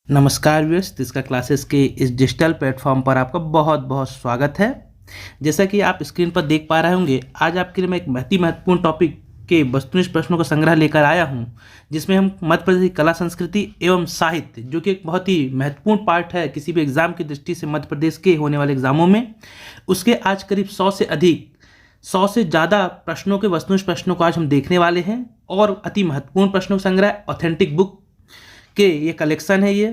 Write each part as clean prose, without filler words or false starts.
नमस्कार viewers, Tisca classes के इस डिजिटल प्लेटफॉर्म पर आपका बहुत बहुत स्वागत है। जैसा कि आप स्क्रीन पर देख पा रहे होंगे, आज आपके लिए मैं एक महत्वपूर्ण टॉपिक के वस्तुनिष्ठ प्रश्नों का संग्रह लेकर आया हूं, जिसमें हम मध्य प्रदेश की कला संस्कृति एवं साहित्य, जो कि एक बहुत ही महत्वपूर्ण पार्ट है किसी भी एग्जाम की दृष्टि से मध्य प्रदेश के होने वाले एग्जामों में, उसके आज करीब 100 से ज़्यादा प्रश्नों के वस्तुनिष्ठ प्रश्नों को आज हम देखने वाले हैं। और अति महत्वपूर्ण प्रश्नों का संग्रह, ऑथेंटिक बुक के ये कलेक्शन है ये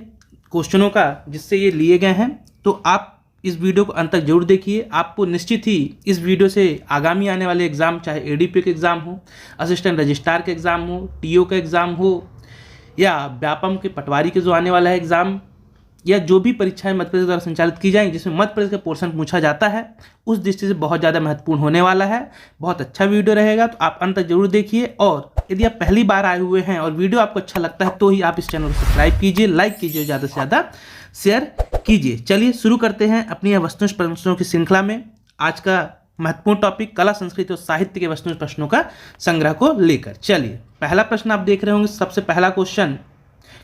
क्वेश्चनों का, जिससे ये लिए गए हैं। तो आप इस वीडियो को अंत तक जरूर देखिए। आपको निश्चित ही इस वीडियो से आगामी आने वाले एग्जाम, चाहे एडीपी के एग्जाम हो, असिस्टेंट रजिस्ट्रार के एग्जाम हो, टीओ का एग्जाम हो, या व्यापम के पटवारी के जो आने वाला है एग्जाम, या जो भी परीक्षाएं मध्य प्रदेश द्वारा संचालित की जाएंगी जिसमें मध्य प्रदेश का पोर्शन पूछा जाता है, उस दृष्टि से बहुत ज़्यादा महत्वपूर्ण होने वाला है। बहुत अच्छा वीडियो रहेगा, तो आप अंत तक जरूर देखिए। और यदि आप पहली बार आए हुए हैं और वीडियो आपको अच्छा लगता है तो ही आप इस चैनल को सब्सक्राइब कीजिए, लाइक कीजिए, ज़्यादा से ज़्यादा शेयर कीजिए। चलिए शुरू करते हैं अपनी वस्तुनिष्ठ प्रश्नों की श्रृंखला में। आज का महत्वपूर्ण टॉपिक कला संस्कृति और साहित्य के वस्तुनिष्ठ प्रश्नों का संग्रह को लेकर। चलिए, पहला प्रश्न आप देख रहे होंगे। सबसे पहला क्वेश्चन,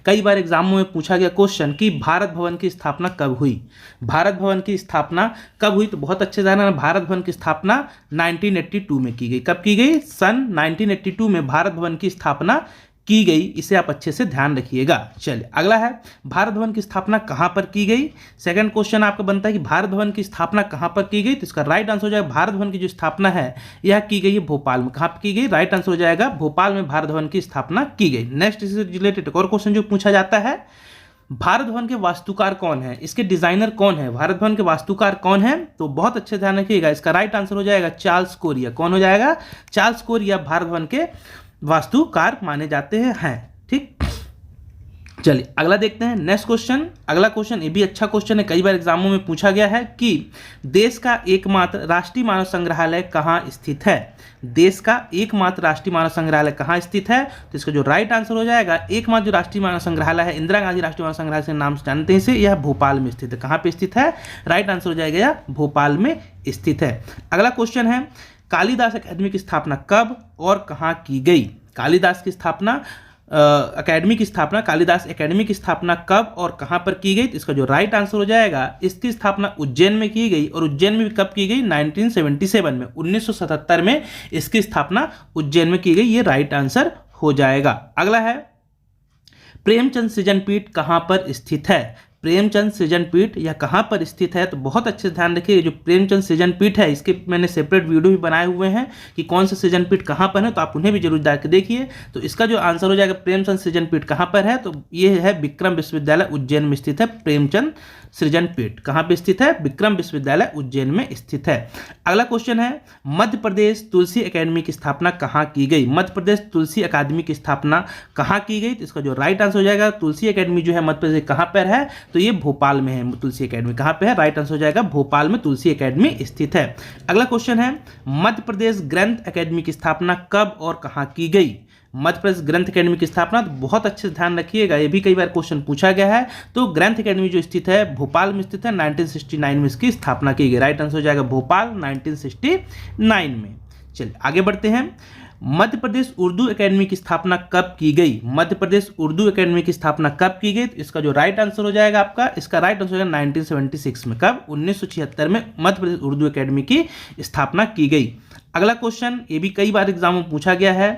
कई बार एग्जामों में पूछा गया क्वेश्चन कि भारत भवन की स्थापना कब हुई। भारत भवन की स्थापना कब हुई, तो बहुत अच्छे जाना है। भारत भवन की स्थापना 1982 में की गई। कब की गई? सन 1982 में भारत भवन की स्थापना की गई। इसे आप अच्छे से ध्यान रखिएगा। चलिए, अगला है, भारत भवन की स्थापना कहाँ पर की गई। सेकंड क्वेश्चन आपका बनता है कि भारत भवन की स्थापना कहाँ पर की गई, तो इसका राइट आंसर हो जाएगा भारत भवन की जो स्थापना है यह की गई है भोपाल में। कहाँ पर की गई? राइट आंसर हो जाएगा भोपाल में भारत भवन की स्थापना की गई। नेक्स्ट, इससे रिलेटेड एक और क्वेश्चन जो पूछा जाता है, भारत भवन के वास्तुकार कौन है, इसके डिजाइनर कौन है, भारत भवन के वास्तुकार कौन है, तो बहुत अच्छे ध्यान रखिएगा। इसका राइट आंसर हो जाएगा चार्ल्स कोरिया। कौन हो जाएगा? चार्ल्स कोरिया भारत भवन के वास्तुकार माने जाते हैं। ठीक, चलिए अगला देखते हैं। नेक्स्ट क्वेश्चन, अगला क्वेश्चन ये भी अच्छा क्वेश्चन है, कई बार एग्जामों में पूछा गया है कि देश का एकमात्र राष्ट्रीय मानव संग्रहालय कहाँ स्थित है। देश का एकमात्र राष्ट्रीय मानव संग्रहालय कहाँ स्थित है, तो इसका जो राइट आंसर हो जाएगा, एकमात्र जो राष्ट्रीय मानव संग्रहालय है, इंदिरा गांधी राष्ट्रीय मानव संग्रहालय से नाम से जानते हैं इसे, यह भोपाल में स्थित है। कहाँ पे स्थित है? राइट आंसर हो जाएगा यह भोपाल में स्थित है। अगला क्वेश्चन है, कालिदास अकादमी की स्थापना कब और कहाँ की गई। कालिदास की स्थापना अकेडमी की स्थापना, कालिदास एकेडमी की स्थापना कब और कहां पर की गई, तो इसका जो राइट आंसर हो जाएगा, इसकी स्थापना उज्जैन में की गई। और उज्जैन में कब की गई? 1977 में, 1977 में इसकी स्थापना उज्जैन में की गई। ये राइट आंसर हो जाएगा। अगला है, प्रेमचंद सृजन पीठ कहां पर स्थित है। प्रेमचंद सृजन पीठ यह कहाँ पर स्थित है, तो बहुत अच्छे से ध्यान रखिए। जो प्रेमचंद सृजन पीठ है, इसके मैंने सेपरेट वीडियो भी बनाए हुए हैं कि कौन सा सृजन पीठ कहाँ पर है, तो आप उन्हें भी जरूर जाकर देखिए। तो इसका जो आंसर हो जाएगा, प्रेमचंद सृजन पीठ कहाँ पर है, तो ये है विक्रम विश्वविद्यालय उज्जैन में स्थित है। प्रेमचंद सृजन पीठ कहाँ पर स्थित है? विक्रम विश्वविद्यालय उज्जैन में स्थित है। अगला क्वेश्चन है, मध्य प्रदेश तुलसी अकेडमी की स्थापना कहाँ की गई। मध्य प्रदेश तुलसी अकादमी की स्थापना कहाँ की गई, तो इसका जो राइट आंसर हो जाएगा, तुलसी अकेडमी जो है मध्य प्रदेश कहाँ पर है, तो ये भोपाल में है। तुलसी अकेडमी कहाँ पे है? राइट आंसर हो जाएगा भोपाल में तुलसी अकेडमी स्थित है। अगला क्वेश्चन है, मध्य प्रदेश ग्रंथ अकेडमी की स्थापना कब और कहाँ की गई। मध्य प्रदेश ग्रंथ अकेडमी की स्थापना, तो बहुत अच्छे से ध्यान रखिएगा, ये भी कई बार क्वेश्चन पूछा गया है। तो ग्रंथ अकेडमी जो स्थित है भोपाल में स्थित है, 1969 में इसकी स्थापना की गई। राइट आंसर हो जाएगा भोपाल 1969 में। चलिए आगे बढ़ते हैं। मध्य प्रदेश उर्दू एकेडमी की स्थापना कब की गई। मध्य प्रदेश उर्दू एकेडमी की स्थापना कब की गई, तो इसका जो राइट आंसर हो जाएगा आपका, इसका राइट आंसर हो जाएगा 1976 में। कब? 1976 में मध्य प्रदेश उर्दू एकेडमी की स्थापना की गई। अगला क्वेश्चन, ये भी कई बार एग्जाम में पूछा गया है।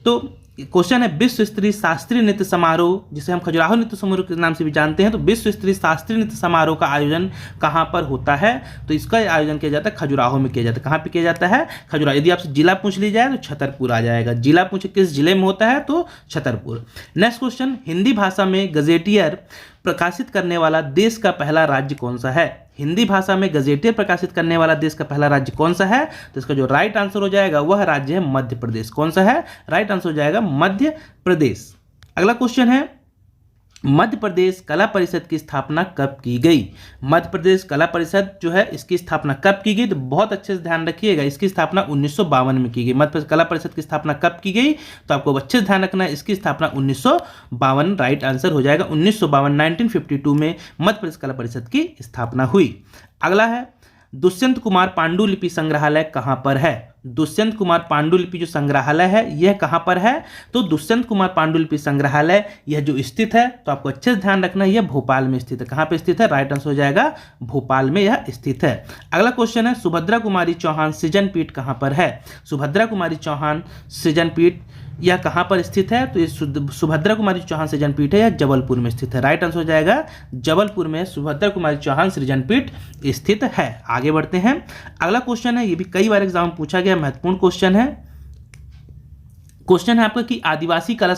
तो क्वेश्चन है, विश्व स्तरीय शास्त्रीय नृत्य समारोह, जिसे हम खजुराहो नृत्य समारोह के नाम से भी जानते हैं, तो विश्व स्तरीय शास्त्रीय नृत्य समारोह का आयोजन कहाँ पर होता है, तो इसका आयोजन किया जाता है खजुराहो में किया जाता है। कहाँ पे किया जाता है? खजुराहो। यदि आपसे जिला पूछ ली जाए तो छतरपुर आ जाएगा। जिला पूछे किस जिले में होता है, तो छतरपुर। नेक्स्ट क्वेश्चन, हिंदी भाषा में गजेटियर प्रकाशित करने वाला देश का पहला राज्य कौन सा है। हिंदी भाषा में गजेटियर प्रकाशित करने वाला देश का पहला राज्य कौन सा है, तो इसका जो राइट आंसर हो जाएगा वह राज्य है मध्य प्रदेश। कौन सा है? राइट आंसर हो जाएगा मध्य प्रदेश। अगला क्वेश्चन है, मध्य प्रदेश कला परिषद की स्थापना कब की गई। मध्य प्रदेश कला परिषद जो है इसकी स्थापना कब की गई, तो बहुत अच्छे से ध्यान रखिएगा, इसकी स्थापना 1952 में की गई। मध्य प्रदेश कला परिषद की स्थापना कब की गई, तो आपको अच्छे से ध्यान रखना है, इसकी स्थापना 1952 राइट आंसर हो जाएगा। 1952 1952 में मध्य प्रदेश कला परिषद की स्थापना हुई। अगला है, दुष्यंत कुमार पांडुलिपि संग्रहालय कहाँ पर है? दुष्यंत कुमार पांडुलिपि जो संग्रहालय है यह कहाँ पर है? तो दुष्यंत कुमार पांडुलिपि संग्रहालय यह जो स्थित है, तो आपको अच्छे से ध्यान रखना है, यह भोपाल में स्थित है। कहाँ पे स्थित है? राइट आंसर हो जाएगा भोपाल में यह स्थित है। अगला क्वेश्चन है, सुभद्रा कुमारी चौहान सृजन पीठ कहाँ पर है? सुभद्रा कुमारी चौहान सृजन पीठ यह कहाँ पर स्थित है? तो ये सुभद्रा कुमारी चौहान सृजन पीठ है, यह जबलपुर में स्थित है। राइट आंसर हो जाएगा जबलपुर में सुभद्रा कुमारी चौहान सृजन पीठ स्थित है। आगे बढ़ते हैं। अगला क्वेश्चन है, ये भी कई बार एग्जाम में पूछा गया, महत्वपूर्ण क्वेश्चन है। क्वेश्चन है आपका कि आदिवासी कला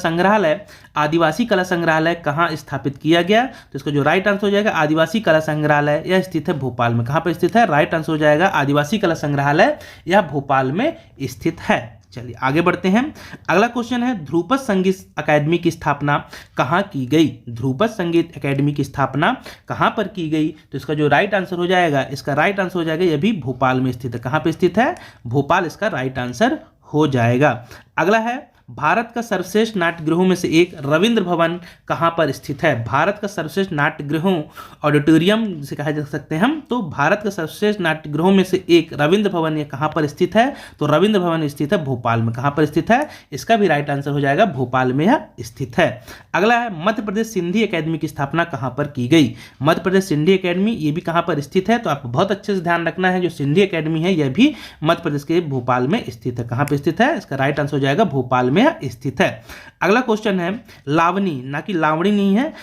संग्रहालय कहाँ स्थापित किया गया? तो इसका जो राइट आंसर हो जाएगा आदिवासी कला संग्रहालय यह स्थित है भोपाल में। कहाँ पर स्थित है? राइट आंसर हो जाएगा आदिवासी कला संग्रहालय यह भोपाल में स्थित है। चलिए आगे बढ़ते हैं। अगला क्वेश्चन है, ध्रुपद संगीत अकादमी की स्थापना कहाँ की गई? ध्रुपद संगीत अकादमी की स्थापना कहाँ पर की गई? तो इसका जो राइट आंसर हो जाएगा, इसका राइट आंसर हो जाएगा यह भी भोपाल में स्थित है। कहाँ पे स्थित है? भोपाल इसका राइट आंसर हो जाएगा। अगला है, भारत का सर्वश्रेष्ठ नाट्यगृहों में से एक रविंद्र भवन कहाँ पर स्थित है? भारत का सर्वश्रेष्ठ नाट्यगृहों, ऑडिटोरियम जिसे कहा जा सकते हैं हम, तो भारत का सर्वश्रेष्ठ नाट्यगृहों में से एक रविंद्र भवन ये कहाँ पर स्थित है? तो रविंद्र भवन स्थित है भोपाल में। कहाँ पर स्थित है? इसका भी राइट आंसर हो जाएगा भोपाल में यह स्थित है। अगला है, मध्य प्रदेश सिंधी अकेडमी की स्थापना कहाँ पर की गई? मध्य प्रदेश सिंधी अकेडमी ये भी कहाँ पर स्थित है? तो आपको बहुत अच्छे से ध्यान रखना है, जो सिंधी अकेडमी है यह भी मध्य प्रदेश के भोपाल में स्थित है। कहाँ पर स्थित है? इसका राइट आंसर हो जाएगा भोपाल में स्थित है। अगला क्वेश्चन है, लावनी, ना कि लावणी नहीं है,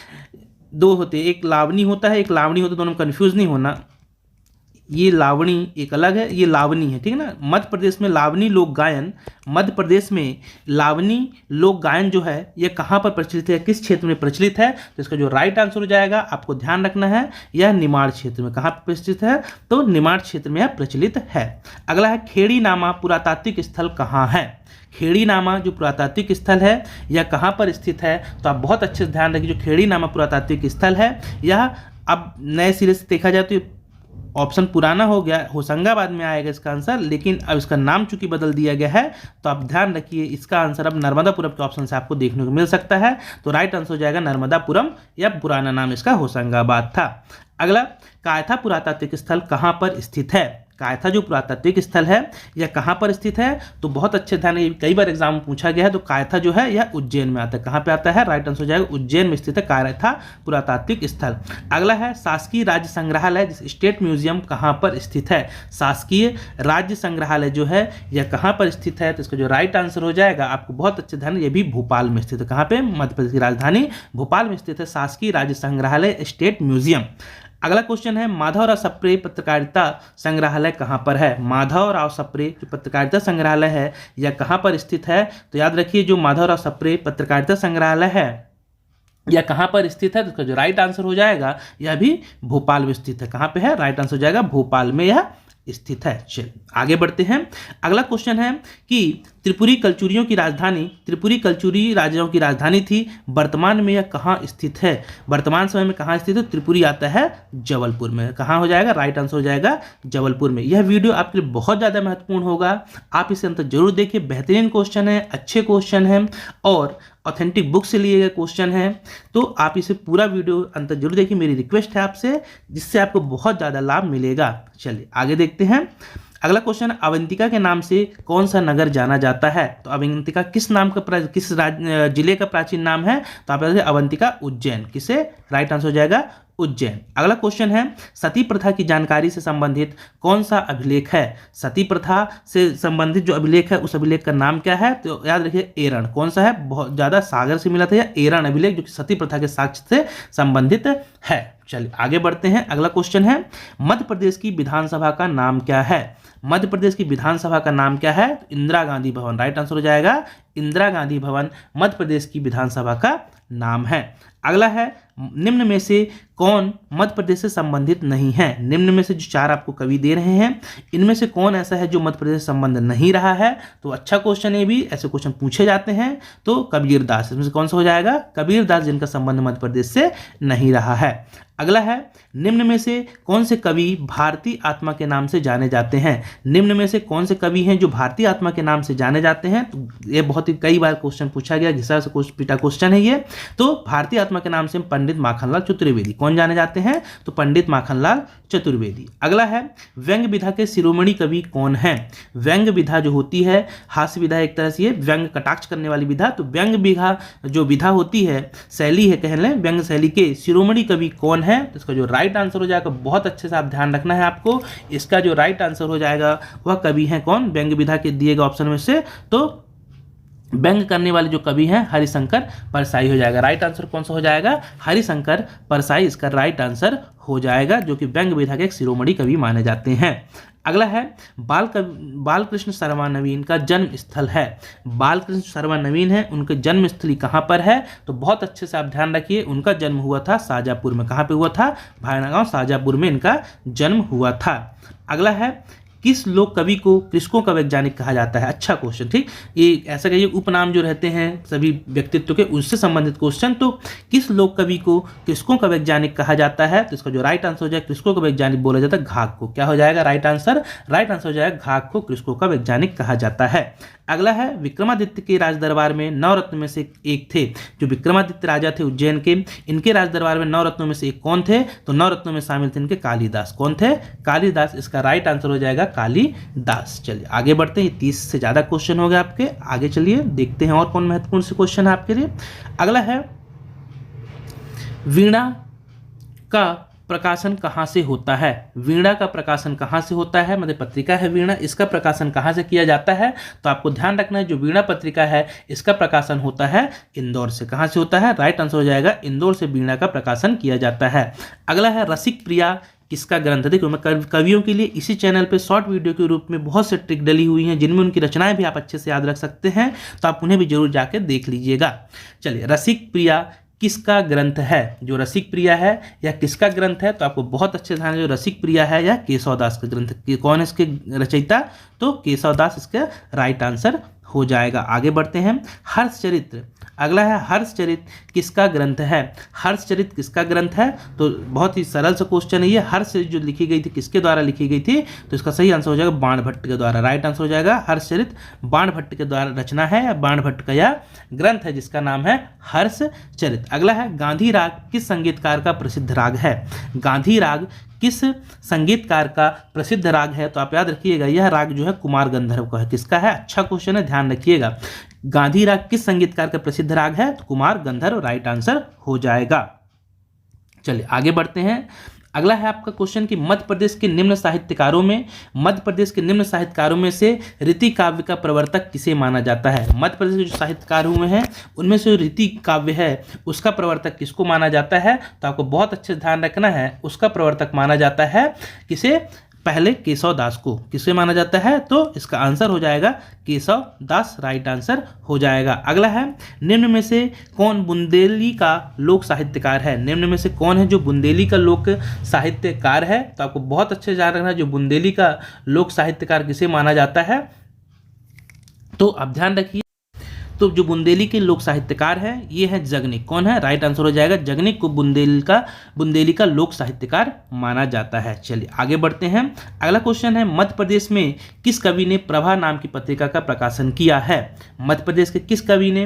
दो होते, एक लावनी होता है एक लावणी होता है, दोनों में कंफ्यूज नहीं होना। ये लावणी एक अलग है, ये लावनी है, ठीक है ना। मध्य प्रदेश में लावनी लोक गायन, मध्य प्रदेश में लावनी लोक गायन जो है यह कहाँ पर प्रचलित है, किस क्षेत्र में प्रचलित है? तो इसका जो राइट आंसर हो जाएगा, आपको ध्यान रखना है, यह निमाड़ क्षेत्र में। कहाँ पर प्रचलित है? तो निमाड़ क्षेत्र में यह प्रचलित है। अगला है, खेड़ी नामा पुरातात्विक स्थल कहाँ है? खेड़ी नामा जो पुरातात्विक स्थल है यह कहाँ पर स्थित है? तो आप बहुत अच्छे से ध्यान रखिए, जो खेड़ी नामा पुरातात्विक स्थल है यह अब नए सिरे से देखा जाए तो ऑप्शन पुराना हो गया, होशंगाबाद में आएगा इसका आंसर, लेकिन अब इसका नाम चूंकि बदल दिया गया है तो आप ध्यान रखिए, इसका आंसर अब नर्मदापुरम के ऑप्शन से आपको देखने को मिल सकता है। तो राइट आंसर हो जाएगा नर्मदापुरम, या पुराना नाम इसका होशंगाबाद था। अगला, कायथा पुरातात्विक स्थल कहाँ पर स्थित है? कायथा जो पुरातात्विक स्थल है यह कहाँ पर स्थित है? तो बहुत अच्छे ध्यान, कई बार एग्जाम में पूछा गया है। तो कायथा जो है यह उज्जैन में आता है। कहाँ पे आता है? राइट आंसर हो जाएगा उज्जैन में स्थित है कायथा पुरातात्विक स्थल। अगला है, शासकीय राज्य संग्रहालय स्टेट म्यूजियम कहाँ पर स्थित है? शासकीय राज्य संग्रहालय जो है यह कहाँ पर स्थित है? तो इसका जो राइट आंसर हो जाएगा, आपको बहुत अच्छे ध्यान, यह भी भोपाल में स्थित है। कहाँ पे? मध्य प्रदेश की राजधानी भोपाल में स्थित है शासकीय राज्य संग्रहालय स्टेट म्यूजियम। अगला क्वेश्चन है, माधवराव सप्रे पत्रकारिता संग्रहालय कहाँ पर है? माधवराव सप्रे जो पत्रकारिता संग्रहालय है यह कहाँ पर स्थित है? तो याद रखिए, जो माधवराव सप्रे पत्रकारिता संग्रहालय है यह कहाँ पर स्थित है? तो इसका जो राइट आंसर हो जाएगा, यह भी भोपाल में स्थित है। कहाँ पे है? राइट आंसर हो जाएगा भोपाल में यह स्थित है। चलिए आगे बढ़ते हैं। अगला क्वेश्चन है कि त्रिपुरी कलचुरियों की राजधानी, त्रिपुरी कलचुरी राजाओं की राजधानी थी, वर्तमान में यह कहाँ स्थित है? वर्तमान समय में कहाँ स्थित है? त्रिपुरी आता है जबलपुर में। कहाँ हो जाएगा? राइट आंसर हो जाएगा जबलपुर में। यह वीडियो आपके लिए बहुत ज़्यादा महत्वपूर्ण होगा, आप इसे अंत जरूर देखिए। बेहतरीन क्वेश्चन है, अच्छे क्वेश्चन है और ऑथेंटिक बुक से लिए गए क्वेश्चन है, तो आप इसे पूरा वीडियो अंत जरूर देखिए, मेरी रिक्वेस्ट है आपसे, जिससे आपको बहुत ज़्यादा लाभ मिलेगा। चलिए आगे देखते हैं। अगला क्वेश्चन, अवंतिका के नाम से कौन सा नगर जाना जाता है? तो अवंतिका किस नाम का किस जिले का प्राचीन नाम है? तो आप अवंतिका उज्जैन। किसे? राइट आंसर हो जाएगा उज्जैन। अगला क्वेश्चन है, सती प्रथा की जानकारी से संबंधित कौन सा अभिलेख है? सती प्रथा से संबंधित जो अभिलेख है उस अभिलेख का नाम क्या है? तो याद रखिए एरण। कौन सा है? बहुत ज़्यादा सागर से मिला था यह एरण अभिलेख, जो कि सती प्रथा के साक्ष्य से संबंधित है। चलिए आगे बढ़ते हैं। अगला क्वेश्चन है, मध्य प्रदेश की विधानसभा का नाम क्या है? मध्य प्रदेश की विधानसभा का नाम क्या है? इंदिरा गांधी भवन। राइट आंसर हो जाएगा इंदिरा गांधी भवन मध्य प्रदेश की विधानसभा का नाम है। अगला है, निम्न में से कौन मध्य प्रदेश से संबंधित नहीं है? निम्न में से जो चार आपको कवि दे रहे हैं, इनमें से कौन ऐसा है जो मध्य प्रदेश से संबंध नहीं रहा है? तो अच्छा क्वेश्चन है, भी ऐसे क्वेश्चन पूछे जाते हैं। तो कबीरदास, इसमें से कौन सा हो जाएगा? कबीरदास, जिनका संबंध मध्य प्रदेश से नहीं रहा है। अगला है, निम्न में से कौन से कवि भारतीय आत्मा के नाम से जाने जाते हैं? निम्न में से कौन से कवि हैं जो भारतीय आत्मा के नाम से जाने जाते हैं? तो ये बहुत ही कई बार क्वेश्चन पूछा गया, घिसा से पीटा क्वेश्चन है ये। तो भारतीय आत्मा के नाम से पंडित माखनलाल चतुर्वेदी। कौन जाने जाते हैं? तो पंडित माखनलाल चतुर्वेदी। अगला है, व्यंग्य विधा के शिरोमणि कवि कौन है? व्यंग्य विधा जो होती है, हास्य विधा एक तरह से ये व्यंग्य कटाक्ष करने वाली विधा, तो व्यंग्य विधा जो विधा होती है, शैली है कह लें, व्यंग्य शैली के शिरोमणि कवि कौन है? तो इसका जो राइट आंसर हो जाएगा, बहुत अच्छे से आप ध्यान रखना है आपको, इसका जो राइट आंसर हो जाएगा वह कवि है कौन? व्यंग्य विधा के दिए गए ऑप्शन में से तो व्यंग करने वाले जो कवि हैं हरिशंकर परसाई हो जाएगा। राइट आंसर कौन सा हो जाएगा? हरिशंकर परसाई इसका राइट आंसर हो जाएगा, जो कि व्यंग विधा के एक शिरोमणि कवि माने जाते हैं। अगला है, बालकृष्ण शर्मा नवीन का जन्म स्थल है। बालकृष्ण शर्मा नवीन है, उनके जन्म स्थली कहाँ पर है? तो बहुत अच्छे से आप ध्यान रखिए, उनका जन्म हुआ था शाहजहाँपुर में। कहाँ पे हुआ था? भायना शाहजहाँपुर में इनका जन्म हुआ था। अगला है, किस लोक कवि को कृषकों का वैज्ञानिक कहा जाता है? अच्छा क्वेश्चन, ठीक। ये ऐसा कहिए उपनाम जो रहते हैं सभी व्यक्तित्व के, उससे संबंधित क्वेश्चन। तो किस लोक कवि को कृषकों का वैज्ञानिक कहा जाता है? तो इसका जो राइट आंसर हो जाएगा, कृषकों का वैज्ञानिक बोला जाता है घाघ को। क्या हो जाएगा राइट आंसर? राइट आंसर हो जाएगा घाघ को कृषकों का वैज्ञानिक कहा जाता है। अगला है, विक्रमादित्य के राजदरबार में नवरत्न में से एक थे। जो विक्रमादित्य राजा थे उज्जैन के, इनके राजदरबार में नवरत्नों में से एक कौन थे? तो नवरत्नों में शामिल थे इनके कालिदास। कौन थे? कालिदास। इसका राइट आंसर हो जाएगा कालिदास। चलिए आगे बढ़ते हैं, 30 से ज़्यादा क्वेश्चन हो गए आपके। आगे चलिए देखते हैं और कौन महत्वपूर्ण से क्वेश्चन है आपके लिए। अगला है, वीणा का प्रकाशन कहाँ से होता है? वीणा का प्रकाशन कहाँ से होता है? मतलब पत्रिका है वीणा, इसका प्रकाशन कहाँ से किया जाता है? तो आपको ध्यान रखना है, जो वीणा पत्रिका है इसका प्रकाशन होता है इंदौर से। कहाँ से होता है? राइट आंसर हो जाएगा इंदौर से वीणा का प्रकाशन किया जाता है। अगला है, रसिक प्रिया किसका ग्रंथ है? देखो मैं कवियों के लिए इसी चैनल पे शॉर्ट वीडियो के रूप में बहुत से ट्रिक डली हुई हैं, जिनमें उनकी रचनाएं भी आप अच्छे से याद रख सकते हैं, तो आप उन्हें भी जरूर जाके देख लीजिएगा। चलिए, रसिक प्रिया किसका ग्रंथ है? जो रसिक प्रिया है या किसका ग्रंथ है? तो आपको बहुत अच्छे ध्यान, जो रसिक प्रिया है या केशवदास का ग्रंथ। कौन है इसके रचयिता? तो केशवदास इसका राइट आंसर हो जाएगा। आगे बढ़ते हैं, हर्षचरित्र। अगला है, हर्षचरित्र किसका ग्रंथ है? हर्षचरित्र किसका ग्रंथ है? तो बहुत ही सरल सा क्वेश्चन है ये। हर्षचरित्र जो लिखी गई थी किसके द्वारा लिखी गई थी? तो इसका सही आंसर हो जाएगा बाणभट्ट के द्वारा। राइट आंसर हो जाएगा हर्षचरित्र बाणभट्ट के द्वारा रचना है, या बाणभट्ट का यह ग्रंथ है जिसका नाम है हर्षचरित्र। अगला है, गांधी राग किस संगीतकार का प्रसिद्ध राग है? गांधी राग किस संगीतकार का प्रसिद्ध राग है? तो आप याद रखिएगा, यह राग जो है कुमार गंधर्व का है। किसका है? अच्छा क्वेश्चन है, ध्यान रखिएगा। गांधी राग किस संगीतकार का प्रसिद्ध राग है? तो कुमार गंधर्व राइट आंसर हो जाएगा। चलिए आगे बढ़ते हैं। अगला है आपका क्वेश्चन कि मध्य प्रदेश के निम्न साहित्यकारों में से रीति काव्य का प्रवर्तक किसे माना जाता है? मध्य प्रदेश के जो साहित्यकार हुए हैं उनमें से रीति काव्य है उसका प्रवर्तक किसको माना जाता है? तो आपको बहुत अच्छे से ध्यान रखना है, उसका प्रवर्तक माना जाता है किसे? पहले केशव दास को। किसे माना जाता है? तो इसका आंसर हो जाएगा केशव दास, राइट आंसर हो जाएगा। अगला है, निम्न में से कौन बुंदेली का लोक साहित्यकार है? निम्न में से कौन है जो बुंदेली का लोक साहित्यकार है? तो आपको बहुत अच्छे से याद रखना है, जो बुंदेली का लोक साहित्यकार किसे माना जाता है? तो आप ध्यान रखिए, तो जो बुंदेली के लोक साहित्यकार है ये है जगनिक। कौन है? राइट आंसर हो जाएगा जगनिक को बुंदेली का लोक साहित्यकार माना जाता है। चलिए आगे बढ़ते हैं। अगला क्वेश्चन है, मध्य प्रदेश में किस कवि ने प्रभा नाम की पत्रिका का प्रकाशन किया है? मध्य प्रदेश के किस कवि ने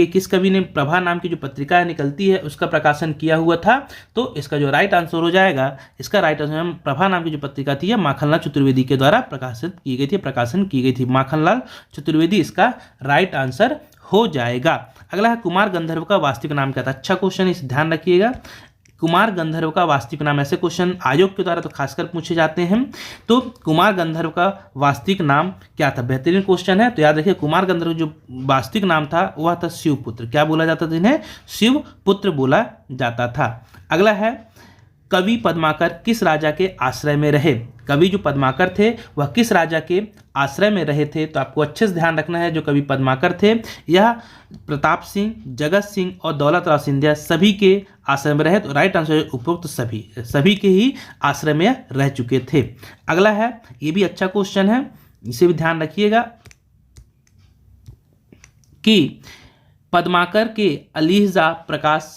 किस कवि ने प्रभा नाम की जो पत्रिका निकलती है उसका प्रकाशन किया हुआ था? तो इसका जो राइट आंसर हो जाएगा, इसका राइट आंसर, प्रभा नाम की जो पत्रिका थी माखनलाल चतुर्वेदी के द्वारा प्रकाशन की गई थी। माखनलाल चतुर्वेदी इसका राइट आंसर हो जाएगा। अगला है, कुमार गंधर्व का वास्तविक नाम क्या था? अच्छा क्वेश्चन, इस ध्यान रखिएगा। कुमार गंधर्व का वास्तविक नाम, ऐसे क्वेश्चन आयोग के द्वारा तो खासकर पूछे जाते हैं। तो कुमार गंधर्व का वास्तविक नाम क्या था? बेहतरीन क्वेश्चन है, तो याद रखिए कुमार गंधर्व जो वास्तविक नाम था वह था शिवपुत्र। क्या बोला जाता था इन्हें? शिवपुत्र बोला जाता था। अगला है, कवि पद्माकर किस राजा के आश्रय में रहे? कवि जो पद्माकर थे वह किस राजा के आश्रय में रहे थे? तो आपको अच्छे से ध्यान रखना है, जो कवि पद्माकर थे यह प्रताप सिंह, जगत सिंह और दौलत राव सिंधिया सभी के आश्रय में रहे। तो राइट आंसर उपरोक्त सभी के ही आश्रय में रह चुके थे। अगला है, ये भी अच्छा क्वेश्चन है, इसे भी ध्यान रखिएगा कि पद्माकर के अलीजा प्रकाश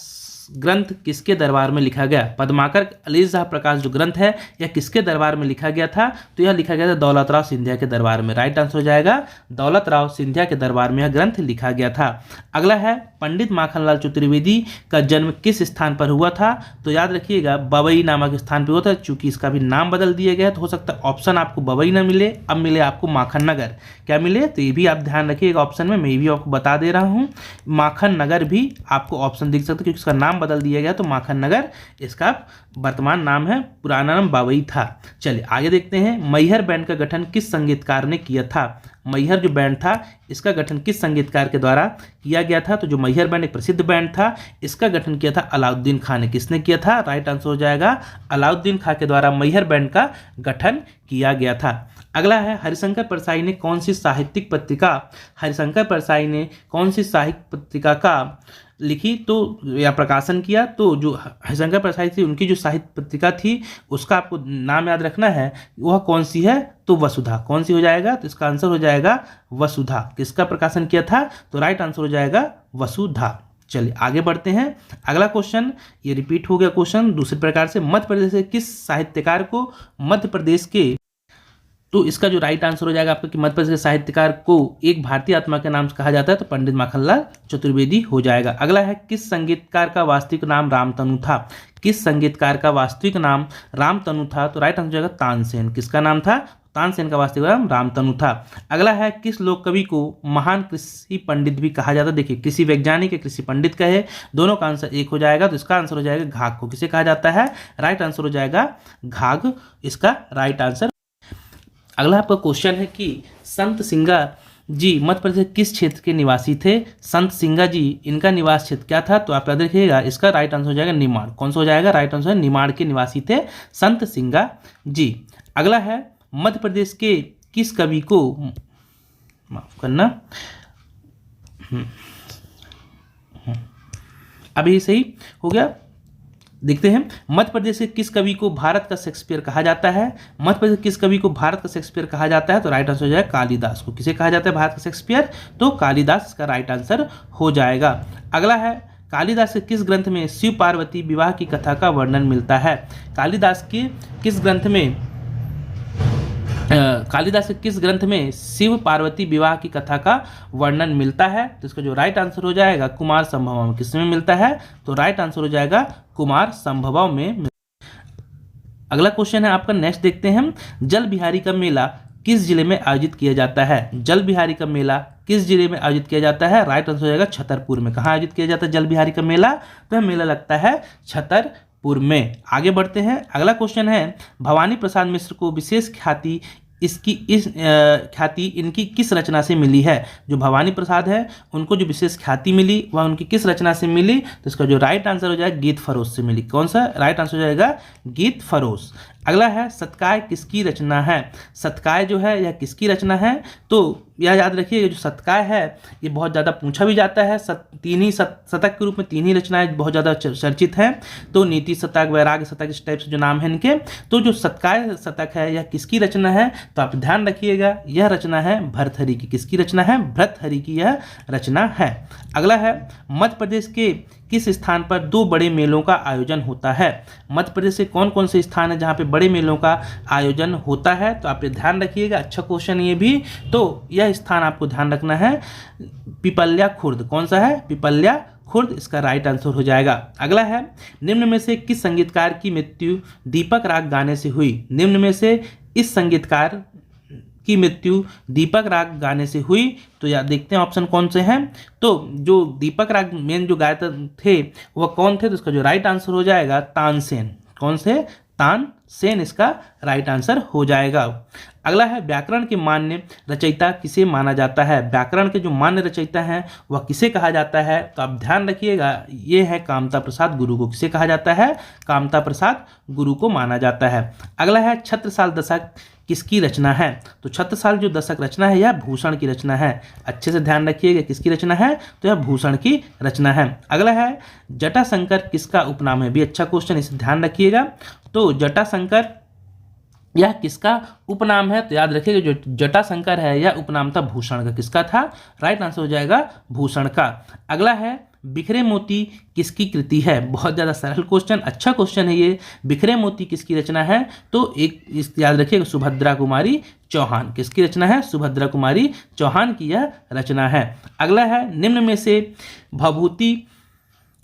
ग्रंथ किसके दरबार में लिखा गया? पद्माकर अलीज़ शाह प्रकाश जो ग्रंथ है यह किसके दरबार में लिखा गया था? तो यह लिखा गया था दौलत राव सिंधिया के दरबार में। राइट आंसर हो जाएगा दौलत राव सिंधिया के दरबार में यह ग्रंथ लिखा गया था। अगला है पंडित माखनलाल चतुर्वेदी का जन्म किस स्थान पर हुआ था? तो याद रखिएगा बबई नामक स्थान पर हुआ था। चूंकि इसका भी नाम बदल दिया गया तो हो सकता है ऑप्शन आपको बबई ना मिले, अब मिले आपको माखन नगर। क्या मिले? तो ये भी आप ध्यान रखिएगा ऑप्शन में, मैं भी आपको बता दे रहा हूँ। माखन नगर भी आपको ऑप्शन दिख सकता है क्योंकि इसका नाम बदल दिया गया, तो माखन नगर इसका वर्तमान नाम है, पुराना नाम बावई था। चलिए आगे देखते हैं। मैहर बैंड का गठन किस संगीतकार ने किया था? मैहर जो बैंड था इसका गठन किस संगीतकार के द्वारा किया गया था? तो जो मैहर बैंड एक प्रसिद्ध बैंड था, इसका गठन किया था अलाउद्दीन खां ने। किसने किया था? राइट आंसर हो जाएगा अलाउद्दीन खां के द्वारा मैहर बैंड का गठन किया गया था। अगला है हरिशंकर परसाई ने कौन सी साहित्यिक पत्रिका, हरिशंकर परसाई ने कौन सी साहित्यिक पत्रिका का लिखी तो या प्रकाशन किया? तो जो हरिशंकर परसाई थी उनकी जो साहित्य पत्रिका थी उसका आपको नाम याद रखना है, वह कौन सी है? तो वसुधा। कौन सी हो जाएगा? तो इसका आंसर हो जाएगा वसुधा। किसका प्रकाशन किया था? तो राइट आंसर हो जाएगा वसुधा। चलिए आगे बढ़ते हैं। अगला क्वेश्चन ये रिपीट हो गया क्वेश्चन दूसरे प्रकार से। मध्य प्रदेश के किस साहित्यकार को मध्य प्रदेश के, तो इसका जो राइट आंसर हो जाएगा आपका कि मध्य प्रदेश के साहित्यकार को एक भारतीय आत्मा के नाम से कहा जाता है, तो पंडित माखनलाल चतुर्वेदी हो जाएगा। अगला है किस संगीतकार का वास्तविक नाम रामतनु था? किस संगीतकार का वास्तविक नाम रामतनु था? तो राइट आंसर हो जाएगा तानसेन। किसका नाम था? तानसेन का वास्तविक नाम रामतनु था। अगला है किस लोक कवि को महान कृषि पंडित भी कहा जाता है? देखिए कृषि वैज्ञानिक या कृषि पंडित कहे, दोनों का आंसर एक हो जाएगा, तो इसका आंसर हो जाएगा घाघ को। किसे कहा जाता है? राइट आंसर हो जाएगा घाघ, इसका राइट आंसर। अगला आपका क्वेश्चन है कि संत सिंगा जी मध्य प्रदेश किस क्षेत्र के निवासी थे? संत सिंगा जी इनका निवास क्षेत्र क्या था? तो आप याद रखिएगा इसका राइट आंसर हो जाएगा निमाड़। कौन सा हो जाएगा? राइट आंसर निमाड़ के निवासी थे संत सिंगा जी। अगला है मध्य प्रदेश के किस कवि को, माफ करना, अभी सही हो गया। देखते हैं मध्य प्रदेश के किस कवि को भारत का शेक्सपियर कहा जाता है? मध्य प्रदेश के किस कवि को भारत का शेक्सपियर कहा जाता है? तो राइट आंसर हो जाएगा कालिदास को। किसे कहा जाता है भारत का शेक्सपियर? तो कालिदास इसका राइट आंसर हो जाएगा। अगला है कालिदास के किस ग्रंथ में शिव पार्वती विवाह की कथा का वर्णन मिलता है? कालिदास के किस ग्रंथ में कालिदास के किस ग्रंथ में शिव पार्वती विवाह की कथा का वर्णन मिलता है? तो इसका जो राइट आंसर हो जाएगा कुमार संभव में। किसमें मिलता है? तो राइट आंसर हो जाएगा कुमार संभव में। अगला क्वेश्चन है आपका, नेक्स्ट देखते हैं हम। जल बिहारी का मेला किस जिले में आयोजित किया जाता है? जल बिहारी का मेला किस जिले में आयोजित किया जाता है? राइट आंसर हो जाएगा छतरपुर में। कहाँ आयोजित किया जाता है जल बिहारी का मेला? तो यह मेला लगता है छतरपुर में। आगे बढ़ते हैं। अगला क्वेश्चन है भवानी प्रसाद मिश्र को विशेष ख्याति ख्याति इनकी किस रचना से मिली है? जो भवानी प्रसाद है उनको जो विशेष ख्याति मिली वह उनकी किस रचना से मिली? तो इसका जो राइट आंसर हो जाएगा गीत फरोश से मिली। कौन सा? राइट आंसर हो जाएगा गीत फरोश। अगला है सतकाय किसकी रचना है? सतकाय जो है यह किसकी रचना है? तो यह याद रखिए जो सतकाय है ये बहुत ज़्यादा पूछा भी जाता है। तीन ही शतक के रूप में तीन ही रचनाएं बहुत ज़्यादा चर्चित हैं, तो नीति शतक, वैराग्य शतक, इस टाइप से जो नाम है इनके। तो जो सतकाय शतक है यह किसकी रचना है? तो आप ध्यान रखिएगा यह रचना है भर्तृहरि की। किसकी रचना है? भर्तृहरि की यह रचना है। अगला है मध्य प्रदेश के किस स्थान पर दो बड़े मेलों का आयोजन होता है? मध्य प्रदेश से कौन कौन से स्थान है जहाँ पे बड़े मेलों का आयोजन होता है? तो आप ये ध्यान रखिएगा, अच्छा क्वेश्चन ये भी। तो यह स्थान आपको ध्यान रखना है पिपल्या खुर्द। कौन सा है? पिपल्या खुर्द, इसका राइट आंसर हो जाएगा। अगला है निम्न में से किस संगीतकार की मृत्यु दीपक राग गाने से हुई? निम्न में से इस संगीतकार की मृत्यु दीपक राग गाने से हुई? तो यार देखते हैं ऑप्शन कौन से हैं। तो जो दीपक राग मेन जो गायक थे वह कौन थे? तो इसका जो राइट आंसर हो जाएगा तानसेन। कौन से? तानसेन, इसका राइट आंसर हो जाएगा। अगला है व्याकरण के मान्य रचयिता किसे माना जाता है? व्याकरण के जो मान्य रचयिता हैं वह किसे कहा जाता है? तो आप ध्यान रखिएगा ये है कामता प्रसाद गुरु को। किसे कहा जाता है? कामता प्रसाद गुरु को माना जाता है। अगला है छत्रसाल दशक किसकी रचना है? तो छत्रसाल जो दशक रचना है यह भूषण की रचना है। अच्छे से ध्यान रखिएगा किसकी रचना है? तो यह भूषण की रचना है। अगला है जटाशंकर किसका उपनाम है? भी अच्छा क्वेश्चन, इसे ध्यान रखिएगा। तो जटाशंकर यह किसका उपनाम है? तो याद रखिएगा जो जटाशंकर है यह उपनाम था भूषण का। किसका था? राइट आंसर हो जाएगा भूषण का। अगला है बिखरे मोती किसकी कृति है? बहुत ज़्यादा सरल क्वेश्चन, अच्छा क्वेश्चन है ये। बिखरे मोती किसकी रचना है? तो एक याद रखिएगा, सुभद्रा कुमारी चौहान। किसकी रचना है? सुभद्रा कुमारी चौहान की यह रचना है। अगला है, निम्न में से भभूति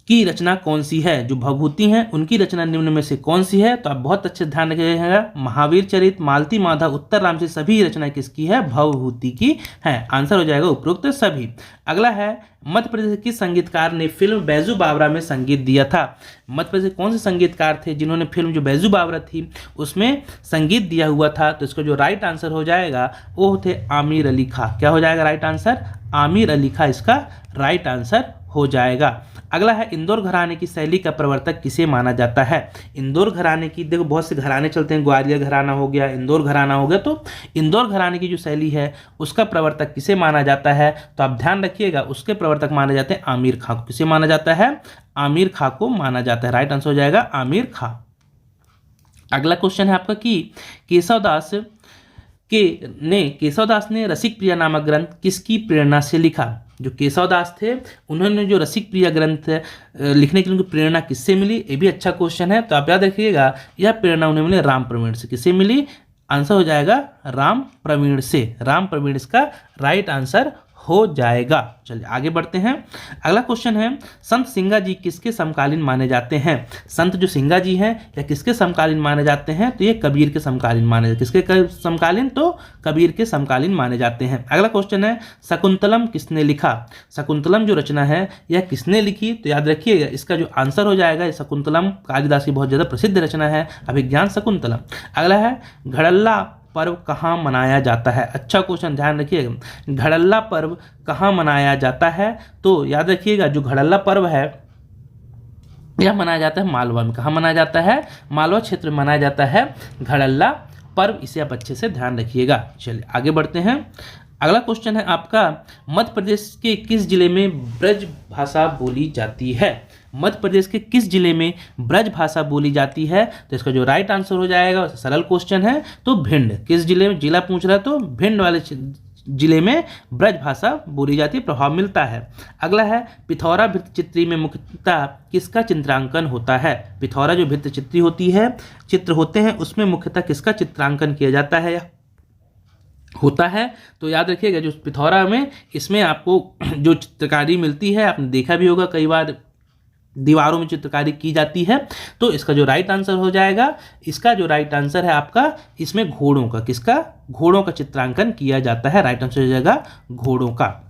की रचना कौन सी है? जो भभूति हैं उनकी रचना निम्न में से कौन सी है? तो आप बहुत अच्छे ध्यान रखिएगा, महावीर चरित, मालती माधव, उत्तर राम से सभी रचना किसकी है? भवभूति की है। आंसर हो जाएगा उपरोक्त सभी। अगला है, मध्य प्रदेश के किस संगीतकार ने फिल्म बैजू बावरा में संगीत दिया था? मध्य प्रदेश कौन से संगीतकार थे जिन्होंने फिल्म जो बैजू बावरा थी उसमें संगीत दिया हुआ था? तो इसका जो राइट आंसर हो जाएगा वो थे आमिर अली खां। क्या हो जाएगा राइट आंसर? आमिर अली खां इसका राइट आंसर हो जाएगा। अगला है, इंदौर घराने की शैली का प्रवर्तक किसे माना जाता है? इंदौर घराने की, देखो बहुत से घराने चलते हैं, ग्वालियर घराना हो गया, इंदौर घराना हो गया, तो इंदौर घराने की जो शैली है उसका प्रवर्तक किसे माना जाता है? तो आप ध्यान रखिएगा, उसके प्रवर्तक माने जाते हैं आमिर खां को। किसे माना जाता है? आमिर खां को माना जाता है। राइट आंसर हो जाएगा आमिर खां। अगला क्वेश्चन है आपका कि केशवदास ने रसिक प्रिया नामक ग्रंथ किसकी प्रेरणा से लिखा? जो केशवदास थे उन्होंने जो रसिक प्रिया ग्रंथ लिखने के लिए उनको प्रेरणा किससे मिली? ये भी अच्छा क्वेश्चन है, तो आप याद रखिएगा यह प्रेरणा उन्हें मिली राम प्रवीण से। किससे मिली? आंसर हो जाएगा राम प्रवीण से। राम प्रवीण इसका राइट आंसर हो जाएगा। चलिए आगे बढ़ते हैं। अगला क्वेश्चन है, संत सिंगा जी किसके समकालीन माने जाते हैं? संत जो सिंगा जी हैं या किसके समकालीन माने जाते हैं? तो ये कबीर के समकालीन माने जाते हैं। किसके समकालीन? तो कबीर के समकालीन माने जाते हैं। अगला क्वेश्चन है, शकुंतलम किसने लिखा? शकुंतलम जो रचना है यह किसने लिखी? तो याद रखिएगा इसका जो आंसर हो जाएगा शकुंतलम कालिदास की बहुत ज़्यादा प्रसिद्ध रचना है, अभिज्ञान शकुंतलम। अगला है, घड़ल्ला पर्व कहाँ मनाया जाता है? अच्छा क्वेश्चन, ध्यान रखिएगा, घड़ल्ला पर्व कहाँ मनाया जाता है? तो याद रखिएगा जो घड़ल्ला पर्व है यह मनाया जाता है मालवा में। कहाँ मनाया जाता है? मालवा क्षेत्र में मनाया जाता है घड़ल्ला पर्व। इसे आप अच्छे से ध्यान रखिएगा। चलिए आगे बढ़ते हैं। अगला क्वेश्चन है आपका, मध्य प्रदेश के किस जिले में ब्रज भाषा बोली जाती है? मध्य प्रदेश के किस जिले में ब्रज भाषा बोली जाती है? तो इसका जो राइट आंसर हो जाएगा, सरल क्वेश्चन है, तो भिंड। किस जिले में? जिला पूछ रहा है तो भिंड वाले जिले में ब्रज भाषा बोली जाती है, प्रभाव मिलता है। अगला है, पिथौरा भित्तिचित्री में मुख्यतः किसका चित्रांकन होता है? पिथौरा जो भित्तिचित्री होती है, चित्र होते हैं, उसमें मुख्यतः किसका चित्रांकन किया जाता है होता है? तो याद रखिएगा जो पिथौरा में, इसमें आपको जो चित्रकारी मिलती है, आपने देखा भी होगा कई बार दीवारों में चित्रकारी की जाती है। तो इसका जो राइट आंसर हो जाएगा, इसका जो राइट आंसर है आपका, इसमें घोड़ों का, किसका? घोड़ों का चित्रांकन किया जाता है। राइट आंसर हो जाएगा घोड़ों का।